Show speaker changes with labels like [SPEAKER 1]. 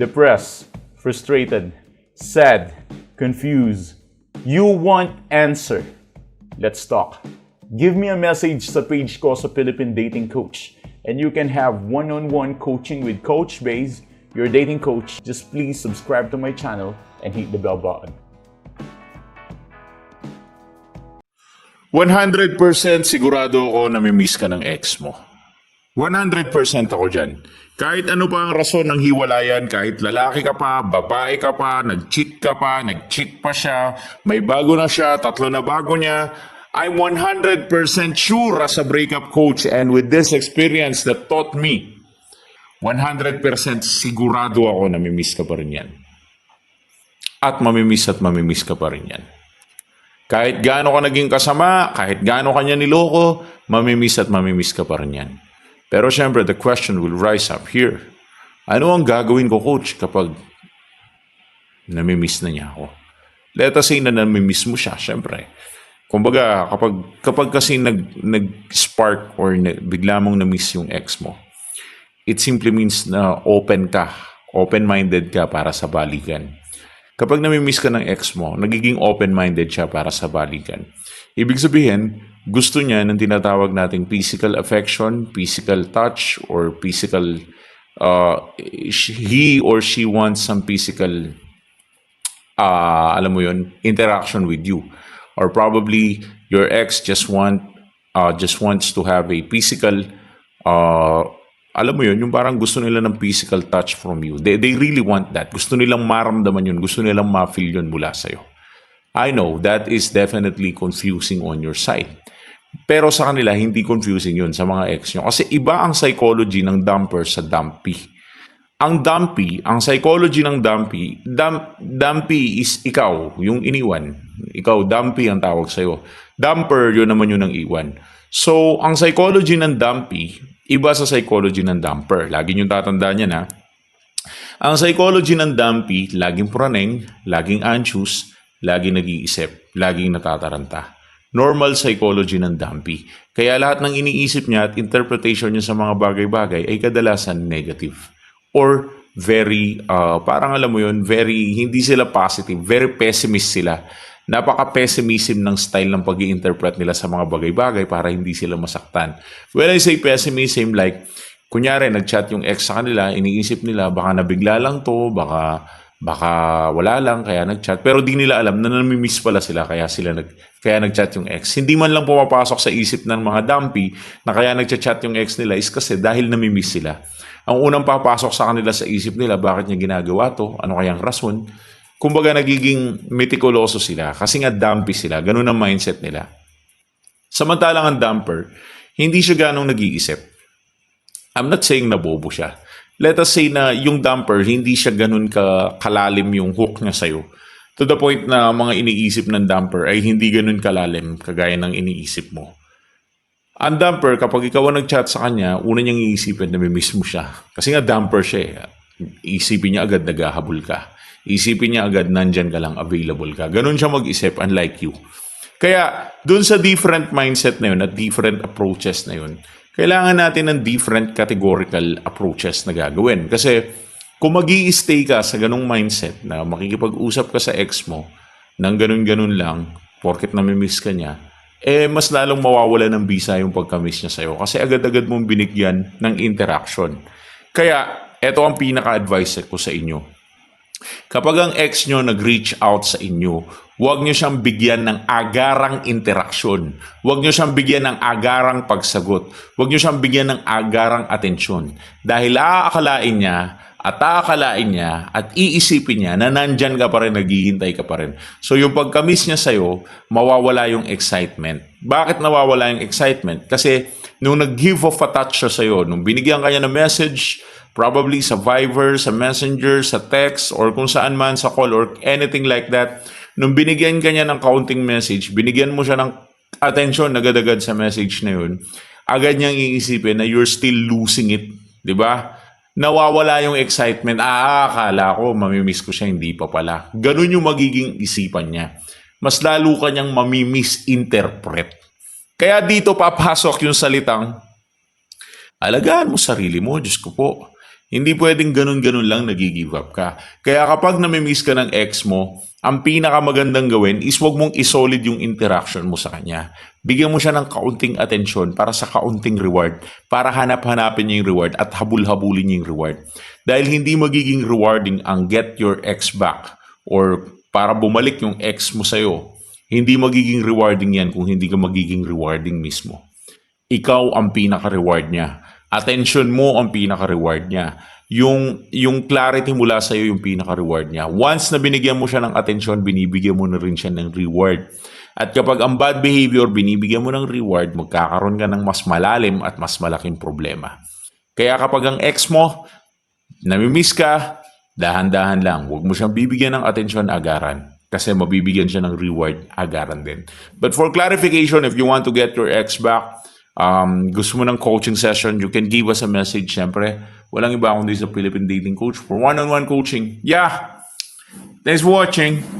[SPEAKER 1] depressed, frustrated, sad, confused. You want answer. Let's talk. Give me a message sa page ko sa Philippine Dating Coach and you can have one-on-one coaching with Coach Baze, your dating coach. Just please subscribe to my channel and hit the bell button.
[SPEAKER 2] 100% sigurado ako na may-miss ka ng ex mo. 100% ako dyan. Kahit ano pa ang rason ng hiwalayan, kahit lalaki ka pa, babae ka pa, nag-cheat ka pa, nag-cheat pa siya, may bago na siya, tatlo na bago niya, I'm 100% sure as a breakup coach and with this experience that taught me, 100% sigurado ako na may-miss ka pa rin yan. At mamimiss ka pa rin yan. Kahit gaano ka naging kasama, kahit gaano ka niya niloko, mamimiss ka pa rin yan. Pero syempre, the question will rise up here. Ano ang gagawin ko, coach, kapag namimiss na niya ako? Let us say na namimiss mo siya, syempre. Kumbaga, kapag kasi nag-spark or bigla mong namiss yung ex mo, it simply means na open-minded ka para sa balikan. Kapag namimiss ka ng ex mo, nagiging open-minded siya para sa balikan. Ibig sabihin, gusto niya ng tinatawag nating physical affection, physical touch, or physical, he or she wants some physical, interaction with you. Or probably your ex just wants to have a physical, yung parang gusto nila ng physical touch from you. They really want that. Gusto nilang maramdaman yun. Gusto nilang ma-feel yun mula sa'yo. I know that is definitely confusing on your side. Pero sa kanila, hindi confusing yun sa mga ex nyo. Kasi iba ang psychology ng dumper sa dumpy. Ang psychology ng dumpy is ikaw, yung iniwan. Ikaw, dumpy ang tawag sa'yo. Dumper, yun naman yun ang iwan. So, ang psychology ng dumpy, iba sa psychology ng dumper. Lagi nyo tatandaan yan, ha? Ang psychology ng dumpy, laging praning, laging anxious, laging nag-iisip, laging natataranta. Normal psychology ng dumpy. Kaya lahat ng iniisip niya at interpretation niya sa mga bagay-bagay ay kadalasan negative. Or very, very, hindi sila positive, very pessimist sila. Napaka-pessimism ng style ng pag-i-interpret nila sa mga bagay-bagay para hindi sila masaktan. When I say pessimism, like, kunyari, nag-chat yung ex sa kanila, iniisip nila, baka nabigla lang to, baka wala lang, kaya nag-chat. Pero di nila alam na namimiss pala sila, kaya nag-chat yung ex. Hindi man lang pumapasok sa isip ng mga dumpy na kaya nag-chat yung ex nila is kasi dahil namimiss sila. Ang unang papasok sa kanila sa isip nila, bakit niya ginagawa to? Ano kayang rason? Kumbaga nagiging meticuloso sila kasi nga dumpy sila. Ganun ang mindset nila. Samantalang ang dumper, hindi siya ganong nag-iisip. I'm not saying na bobo siya. Let us say na yung dumper, hindi siya ganun kalalim yung hook niya sa'yo. To the point na mga iniisip ng dumper ay hindi ganun kalalim kagaya ng iniisip mo. Ang dumper, kapag ikaw ang nag-chat sa kanya, una niyang iisipin na may miss mo siya. Kasi nga dumper siya eh. Isipin niya agad naghahabol ka. Isipin niya agad nandyan ka lang, available ka. Ganun siya mag-isip, unlike you. Kaya, dun sa different mindset na yun at different approaches na yun, kailangan natin ng different categorical approaches na gagawin. Kasi, kung mag-i-stay ka sa ganung mindset na makikipag-usap ka sa ex mo, nang ganun-ganun lang, porket namimiss ka niya, mas lalong mawawala ng bisa yung pagka-miss niya sa'yo. Kasi agad-agad mong binigyan ng interaction. Kaya, eto ang pinaka-advice ko sa inyo. Kapag ang ex nyo nag-reach out sa inyo, huwag nyo siyang bigyan ng agarang interaksyon. Huwag nyo siyang bigyan ng agarang pagsagot. Huwag nyo siyang bigyan ng agarang atensyon. Dahil aakalain niya at iisipin niya na nandyan ka pa rin, naghihintay ka pa rin. So yung pagka-miss niya sa'yo, mawawala yung excitement. Bakit nawawala yung excitement? Kasi nung nag-give off a touch siya sa'yo, nung binigyan kanya ng message, probably sa Viber, sa Messenger, sa text, or kung saan man sa call or anything like that, nung binigyan ka niya ng counting message, binigyan mo siya ng attention agad-agad sa message na yun, agad niyang iisipin na you're still losing it. Diba? Nawawala yung excitement. Akala ko, mamimiss ko siya, hindi pa pala. Ganun yung magiging isipan niya. Mas lalo ka niyang mamimisinterpret. Kaya dito papasok yung salitang, alagaan mo sarili mo, Diyos ko po. Hindi pwedeng ganun-ganun lang nag-give up ka. Kaya kapag namimiss ka ng ex mo, ang pinakamagandang gawin is wag mong isolid yung interaction mo sa kanya. Bigyan mo siya ng kaunting atensyon para sa kaunting reward, para hanap-hanapin niya yung reward at habul-habulin niya yung reward. Dahil hindi magiging rewarding ang get your ex back or para bumalik yung ex mo sa'yo. Hindi magiging rewarding yan kung hindi ka magiging rewarding mismo. Ikaw ang pinaka-reward niya. Attention mo ang pinaka-reward niya. Yung clarity mula sa iyo yung pinaka-reward niya. Once na binigyan mo siya ng attention, binibigyan mo na rin siya ng reward. At kapag ang bad behavior, binibigyan mo ng reward, magkakaroon ka ng mas malalim at mas malaking problema. Kaya kapag ang ex mo, namimiss ka, dahan-dahan lang. Huwag mo siyang bibigyan ng atensyon agaran. Kasi mabibigyan siya ng reward agaran din. But for clarification, if you want to get your ex back, gusto mo ng coaching session, you can give us a message. Siyempre, walang iba kundi sa Philippine Dating Coach for one-on-one coaching. Yeah! Thanks for watching.